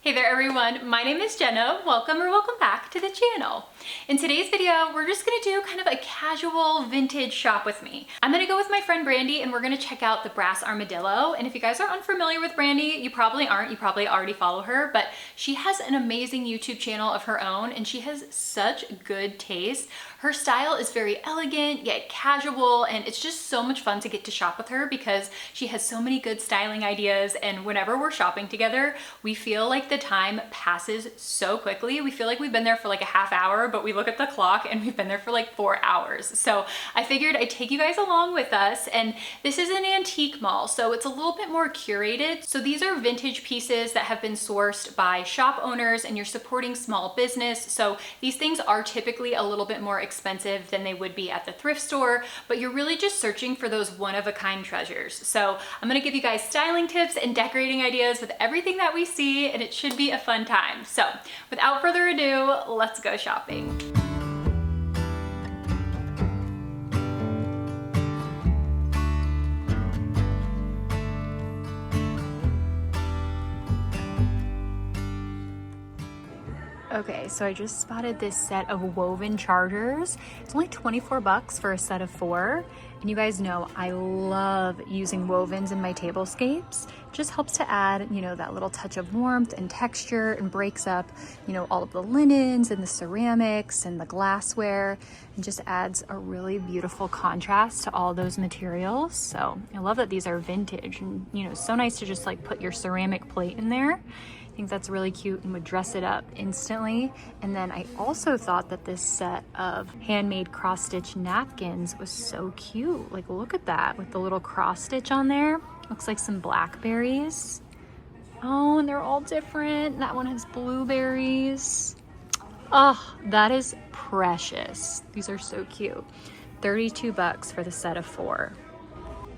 Hey there everyone, my name is Jenna. Welcome or welcome back to the channel. In today's video, we're just gonna do kind of a casual vintage shop with me. I'm gonna go with my friend Brandy and we're gonna check out the brass armadillo. And if you guys are unfamiliar with Brandy, you probably aren't, you probably already follow her, but she has an amazing YouTube channel of her own and she has such good taste. Her style is very elegant yet casual, and it's just so much fun to get to shop with her because she has so many good styling ideas, and whenever we're shopping together, we feel like the time passes so quickly. We feel like we've been there for like a half hour, but we look at the clock and we've been there for like 4 hours. So I figured I'd take you guys along with us, and this is an antique mall, so it's a little bit more curated. So these are vintage pieces that have been sourced by shop owners, and you're supporting small business. So these things are typically a little bit more expensive than they would be at the thrift store, but you're really just searching for those one-of-a-kind treasures. So I'm gonna give you guys styling tips and decorating ideas with everything that we see, and it should be a fun time. So without further ado, let's go shopping. Okay, so I just spotted this set of woven chargers. It's only 24 bucks for a set of 4. And you guys know I love using wovens in my tablescapes. It just helps to add, you know, that little touch of warmth and texture, and breaks up, you know, all of the linens and the ceramics and the glassware, and just adds a really beautiful contrast to all those materials. So I love that these are vintage, and, you know, so nice to just like put your ceramic plate in there. I think that's really cute and would dress it up instantly. And then I also thought that this set of handmade cross-stitch napkins was so cute. Like, look at that with the little cross stitch on there. Looks like some blackberries. Oh, and they're all different. That one has blueberries. Oh, that is precious. These are so cute. 32 bucks for the set of 4.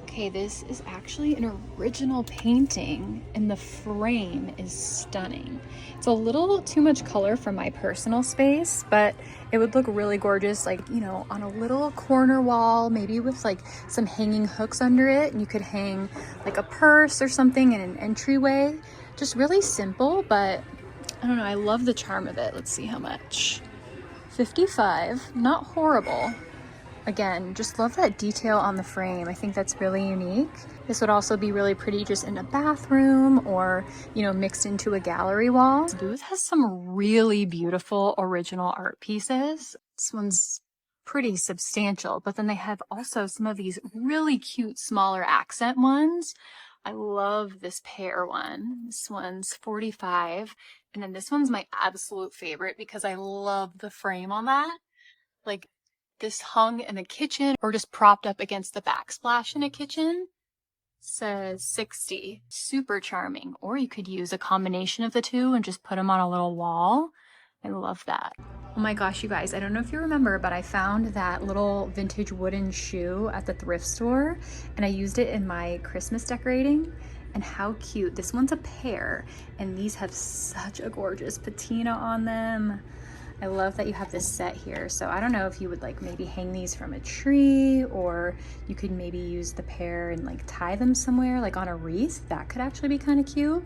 Okay, this is actually an original painting and the frame is stunning. It's a little too much color for my personal space, but it would look really gorgeous, like, you know, on a little corner wall, maybe with like some hanging hooks under it, and you could hang like a purse or something in an entryway. Just really simple, but I don't know, I love the charm of it. Let's see how much. 55, not horrible. Again, just love that detail on the frame. I think that's really unique. This would also be really pretty just in a bathroom or, you know, mixed into a gallery wall. This booth has some really beautiful original art pieces. This one's pretty substantial, but then they have also some of these really cute smaller accent ones. I love this pear one. This one's 45. And then this one's my absolute favorite because I love the frame on that. Like, this hung in the kitchen or just propped up against the backsplash in a kitchen. Says 60. Super charming. Or you could use a combination of the two and just put them on a little wall. I love that. Oh my gosh, you guys, I don't know if you remember, but I found that little vintage wooden shoe at the thrift store and I used it in my Christmas decorating. And how cute. This one's a pair and these have such a gorgeous patina on them. I love that you have this set here. So I don't know if you would like maybe hang these from a tree, or you could maybe use the pair and like tie them somewhere like on a wreath. That could actually be kind of cute.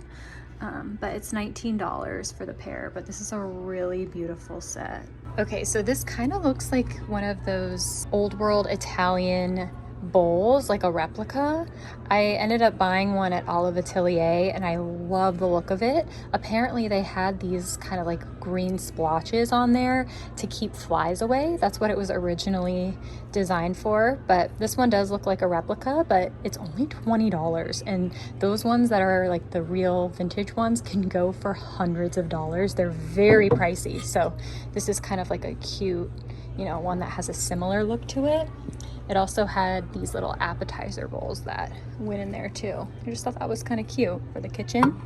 But it's $19 for the pair, but this is a really beautiful set. Okay, so this kind of looks like one of those old world Italian bowls, like a replica. I ended up buying one at Olive Atelier and I love the look of it. Apparently they had these kind of like green splotches on there to keep flies away. That's what it was originally designed for, but this one does look like a replica, but it's only $20, and those ones that are like the real vintage ones can go for hundreds of dollars. They're very pricey, so this is kind of like a cute, you know, one that has a similar look to it. It also had these little appetizer bowls that went in there too. I just thought that was kind of cute for the kitchen.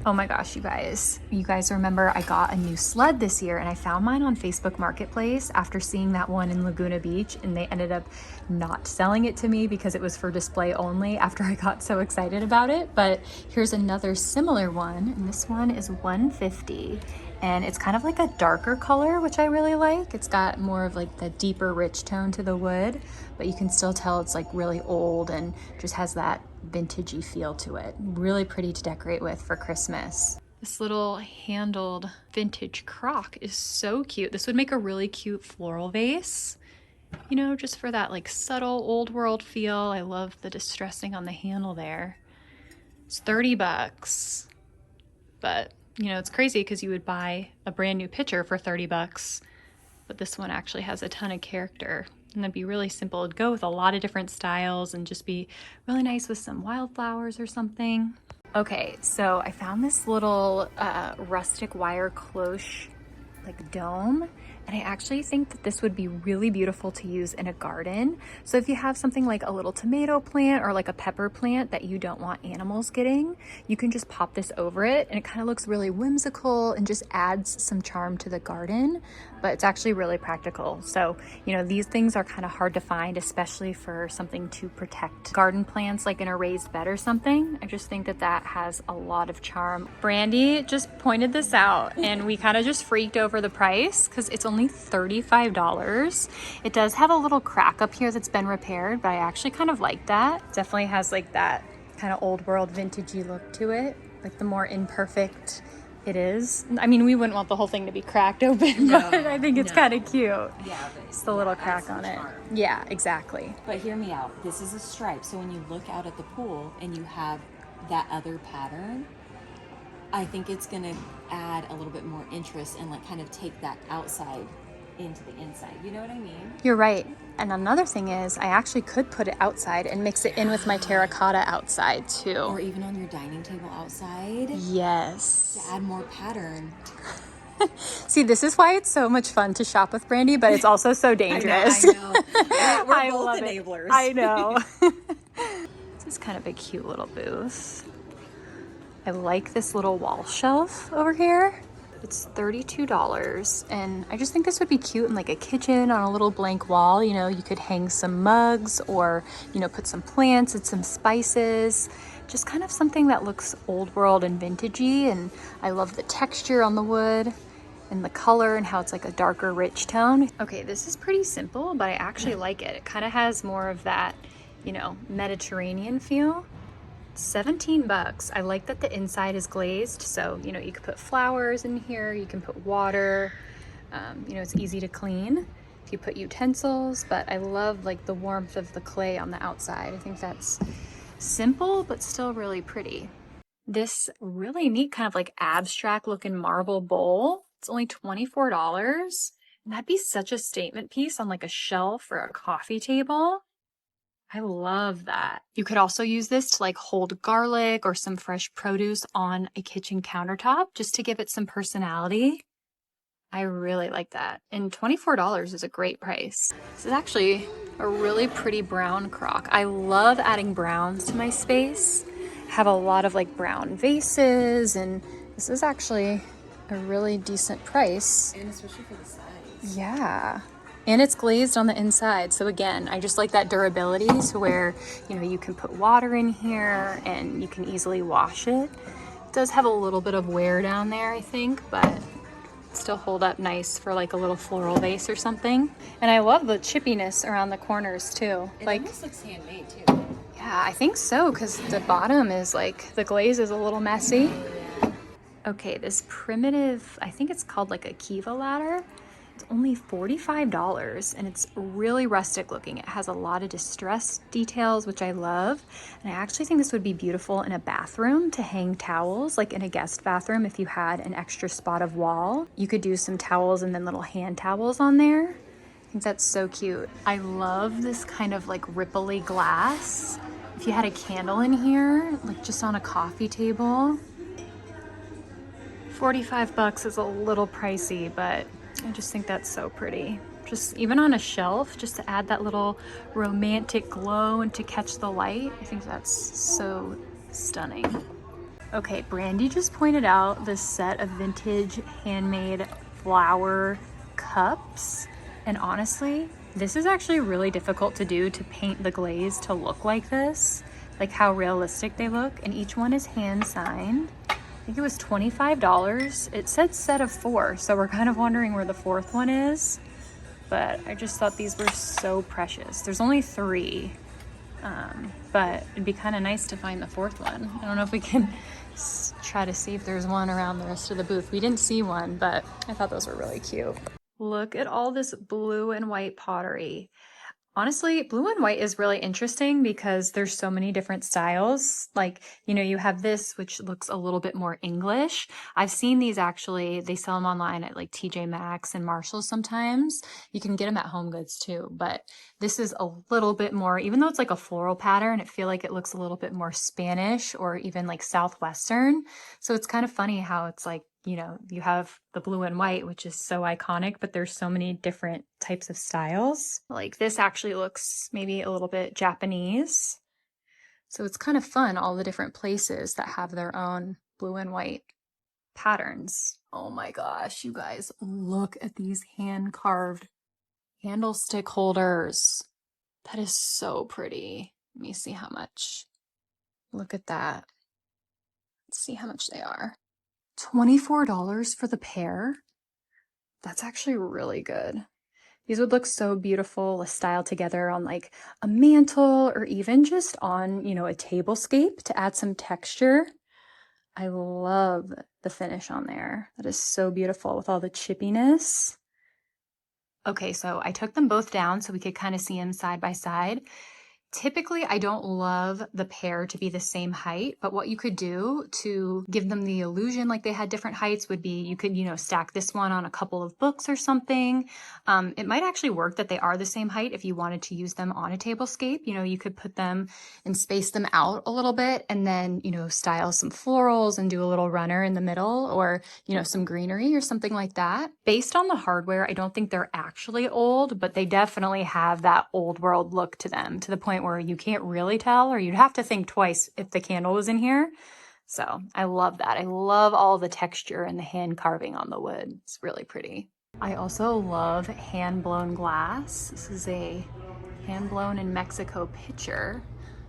Oh my gosh, you guys remember I got a new sled this year and I found mine on Facebook Marketplace after seeing that one in Laguna Beach, and they ended up not selling it to me because it was for display only after I got so excited about it. But here's another similar one, and this one is $150. And it's kind of like a darker color, which I really like. It's got more of like the deeper rich tone to the wood, but you can still tell it's like really old and just has that vintagey feel to it. Really pretty to decorate with for Christmas. This little handled vintage crock is so cute. This would make a really cute floral vase, you know, just for that like subtle old world feel. I love the distressing on the handle there. It's 30 bucks, but you know, it's crazy because you would buy a brand new pitcher for 30 bucks, but this one actually has a ton of character. And that'd be really simple. It'd go with a lot of different styles and just be really nice with some wildflowers or something. Okay, so I found this little rustic wire cloche like dome, and I actually think that this would be really beautiful to use in a garden. So if you have something like a little tomato plant or like a pepper plant that you don't want animals getting, you can just pop this over it, and it kind of looks really whimsical and just adds some charm to the garden, but it's actually really practical. So, you know, these things are kind of hard to find, especially for something to protect garden plants like in a raised bed or something. I just think that that has a lot of charm. Brandy just pointed this out and we kind of just freaked over the price because it's only $35. It does have a little crack up here that's been repaired, but I actually kind of like that. It definitely has like that kind of old world vintagey look to it, like the more imperfect it is. I mean, we wouldn't want the whole thing to be cracked open, but I think it's kind of cute. Yeah, but it's the little crack on it. Charm. Yeah, exactly. But hear me out. This is a stripe, so when you look out at the pool and you have that other pattern, I think it's gonna add a little bit more interest and like kind of take that outside into the inside. You know what I mean? You're right. And another thing is I actually could put it outside and mix it in with my terracotta outside too. Or even on your dining table outside. Yes. To add more pattern. See, this is why it's so much fun to shop with Brandy, but it's also so dangerous. I know. We're both enablers. I know. This is kind of a cute little booth. I like this little wall shelf over here. It's $32, and I just think this would be cute in like a kitchen on a little blank wall. You know, you could hang some mugs or, you know, put some plants and some spices. Just kind of something that looks old world and vintagey, and I love the texture on the wood and the color and how it's like a darker, rich tone. Okay, this is pretty simple, but I actually like it. It kind of has more of that, you know, Mediterranean feel. 17 bucks. I like that the inside is glazed, so you know you could put flowers in here, you can put water, you know, it's easy to clean if you put utensils, but I love like the warmth of the clay on the outside. I think that's simple but still really pretty. This really neat kind of like abstract looking marble bowl, it's only $24, and that'd be such a statement piece on like a shelf or a coffee table. I love that. You could also use this to like hold garlic or some fresh produce on a kitchen countertop just to give it some personality. I really like that. And $24 is a great price. This is actually a really pretty brown crock. I love adding browns to my space. I have a lot of like brown vases, and this is actually a really decent price. And especially for the size. Yeah. And it's glazed on the inside. So again, I just like that durability to where, you know, you can put water in here and you can easily wash it. It does have a little bit of wear down there, I think, but still hold up nice for like a little floral vase or something. And I love the chippiness around the corners too. It like almost looks handmade too. Yeah, I think so, because the bottom is like, the glaze is a little messy. Okay, this primitive, I think it's called like a Kiva ladder. It's only $45, and it's really rustic looking. It has a lot of distressed details, which I love. And I actually think this would be beautiful in a bathroom to hang towels, like in a guest bathroom. If you had an extra spot of wall, you could do some towels and then little hand towels on there. I think that's so cute. I love this kind of like ripply glass. If you had a candle in here, like just on a coffee table, 45 bucks is a little pricey, but I just think that's so pretty. Just even on a shelf, just to add that little romantic glow and to catch the light. I think that's so stunning. Okay, Brandy just pointed out this set of vintage handmade flower cups. And honestly, this is actually really difficult to do, to paint the glaze to look like this, like how realistic they look. And each one is hand signed. I think it was $25. It said set of 4, so we're kind of wondering where the 4th one is. But I just thought these were so precious. There's only 3, but it'd be kind of nice to find the 4th one. I don't know if we can Let's try to see if there's one around the rest of the booth. We didn't see one, but I thought those were really cute. Look at all this blue and white pottery. Honestly, blue and white is really interesting because there's so many different styles. Like, you know, you have this, which looks a little bit more English. I've seen these actually, they sell them online at like TJ Maxx and Marshalls sometimes. You can get them at Home Goods too, but this is a little bit more, even though it's like a floral pattern, I feel like it looks a little bit more Spanish or even like Southwestern. So it's kind of funny how it's like, you know, you have the blue and white, which is so iconic, but there's so many different types of styles. Like this actually looks maybe a little bit Japanese. So it's kind of fun, all the different places that have their own blue and white patterns. Oh my gosh, you guys, look at these hand-carved handle stick holders. That is so pretty. Let me see how much. Look at that. Let's see how much they are. $24 for the pair. That's actually really good. These would look so beautiful, styled together on like a mantle or even just on, you know, a tablescape to add some texture. I love the finish on there. That is so beautiful with all the chippiness. Okay, so I took them both down so we could kind of see them side by side. Typically, I don't love the pair to be the same height, but what you could do to give them the illusion like they had different heights would be you could, you know, stack this one on a couple of books or something. It might actually work that they are the same height if you wanted to use them on a tablescape. You know, you could put them and space them out a little bit and then, you know, style some florals and do a little runner in the middle or, you know, some greenery or something like that. Based on the hardware, I don't think they're actually old, but they definitely have that old world look to them, to the point where you can't really tell, or you'd have to think twice if the candle was in here. So I love that. I love all the texture and the hand carving on the wood. It's really pretty. I also love hand blown glass. This is a hand blown in Mexico pitcher.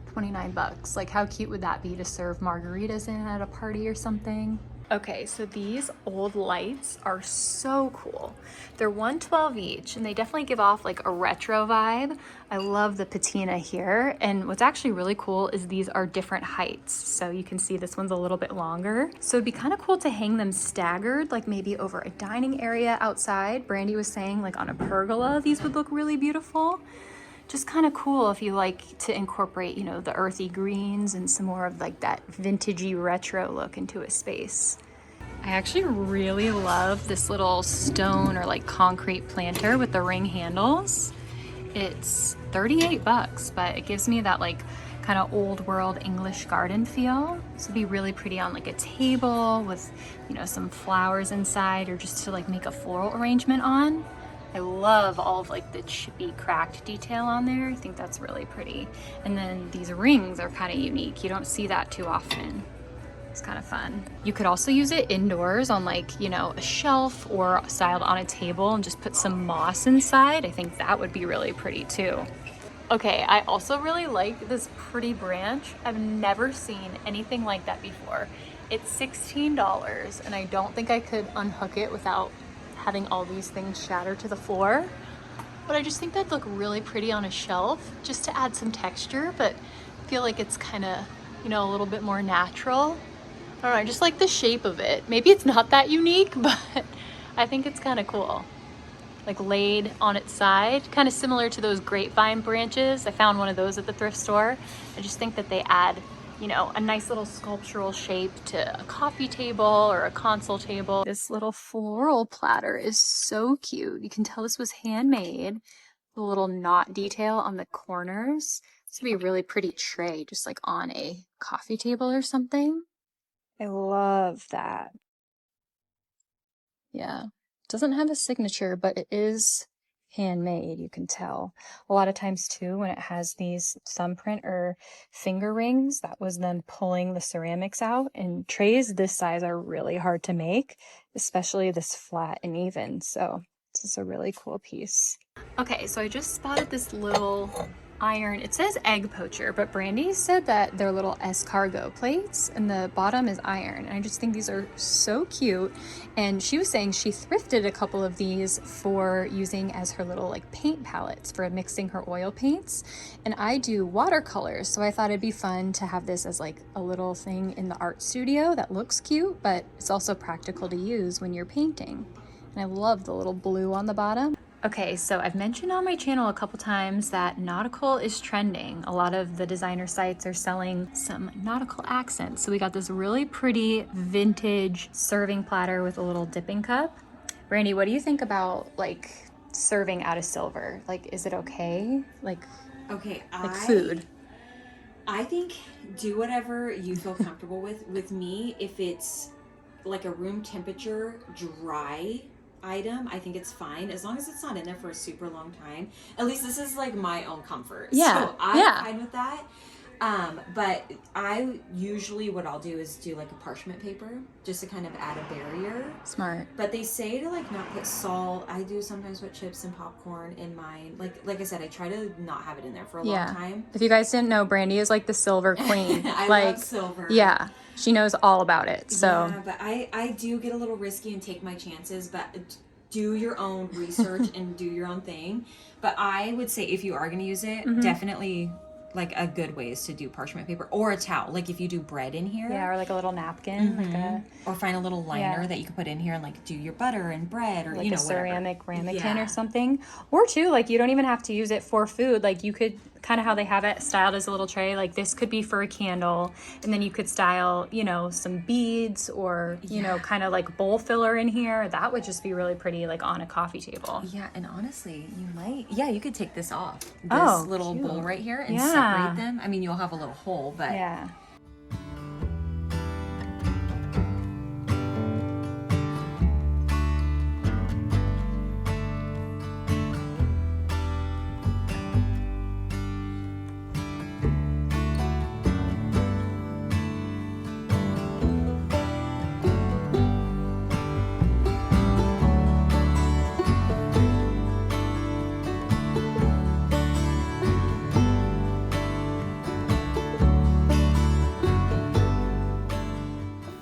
29 bucks. Like how cute would that be to serve margaritas in at a party or something? Okay, so these old lights are so cool. They're $112 each, and they definitely give off like a retro vibe. I love the patina here, and what's actually really cool is these are different heights. So you can see this one's a little bit longer. So it'd be kind of cool to hang them staggered, like maybe over a dining area outside. Brandy was saying like on a pergola, these would look really beautiful. Just kind of cool if you like to incorporate, you know, the earthy greens and some more of like that vintagey retro look into a space. I actually really love this little stone or like concrete planter with the ring handles. It's 38 bucks, but it gives me that like kind of old world English garden feel. So it'd be really pretty on like a table with, you know, some flowers inside, or just to like make a floral arrangement on. I love all of like the chippy cracked detail on there. I think that's really pretty. And then these rings are kind of unique. You don't see that too often. It's kind of fun. You could also use it indoors on like, you know, a shelf or styled on a table and just put some moss inside. I think that would be really pretty too. Okay, I also really like this pretty branch. I've never seen anything like that before. It's $16 and I don't think I could unhook it without having all these things shatter to the floor. But I just think that'd look really pretty on a shelf just to add some texture, but I feel like it's kind of, you know, a little bit more natural. I don't know, I just like the shape of it. Maybe it's not that unique, but I think it's kind of cool. Like laid on its side, kind of similar to those grapevine branches. I found one of those at the thrift store. I just think that they add, you know, a nice little sculptural shape to a coffee table or a console table. This little floral platter is so cute. You can tell this was handmade. The little knot detail on the corners. This would be a really pretty tray, just like on a coffee table or something. I love that. Yeah, doesn't have a signature, but it is handmade, you can tell. A lot of times too, when it has these thumbprint or finger rings, that was them pulling the ceramics out, and trays this size are really hard to make, especially this flat and even. So this is a really cool piece. Okay, so I just spotted this little iron. It says egg poacher, but Brandy said that they're little escargot plates and the bottom is iron. And I just think these are so cute. And she was saying she thrifted a couple of these for using as her little like paint palettes for mixing her oil paints. And I do watercolors, so I thought it'd be fun to have this as like a little thing in the art studio that looks cute, but it's also practical to use when you're painting. And I love the little blue on the bottom. Okay, so I've mentioned on my channel a couple times that nautical is trending. A lot of the designer sites are selling some nautical accents. So we got this really pretty vintage serving platter with a little dipping cup. Brandy, what do you think about like serving out of silver? Like, is it okay? Like food? I think do whatever you feel comfortable with. With me, if it's like a room temperature dry item, I think it's fine as long as it's not in there for a super long time. At least this is like my own comfort. Yeah. So I'm fine with that. But I usually, what I'll do is do like a parchment paper just to kind of add a barrier. Smart. But they say to like not put salt. I do sometimes put chips and popcorn in mine. Like I said, I try to not have it in there for a long time. If you guys didn't know, Brandy is like the silver queen. I like, love silver. Yeah. She knows all about it. So yeah, but I do get a little risky and take my chances, but do your own research and do your own thing. But I would say if you are going to use it, definitely like a good way is to do parchment paper or a towel. Like if you do bread in here. Yeah, or like a little napkin. Or find a little liner that you can put in here and like do your butter and bread or, like you know, a ceramic ramekin Yeah. or something. Or too, like you don't even have to use it for food. Like you could kind of how they have it styled as a little tray. Like this could be for a candle. And then you could style, you know, some beads or, you know, kind of like bowl filler in here. That would just be really pretty like on a coffee table. Yeah, and honestly, you could take this off. This little cute. bowl right here and separate them. I mean, you'll have a little hole, but Yeah.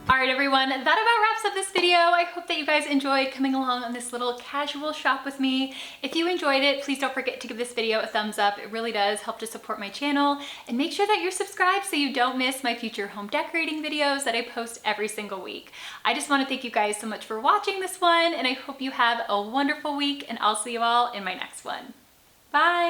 All right, everyone, that about wraps up this video. I hope that you guys enjoyed coming along on this little casual shop with me. If you enjoyed it, please don't forget to give this video a thumbs up. It really does help to support my channel. And make sure that you're subscribed so you don't miss my future home decorating videos that I post every single week. I just want to thank you guys so much for watching this one, and I hope you have a wonderful week, and I'll see you all in my next one. Bye!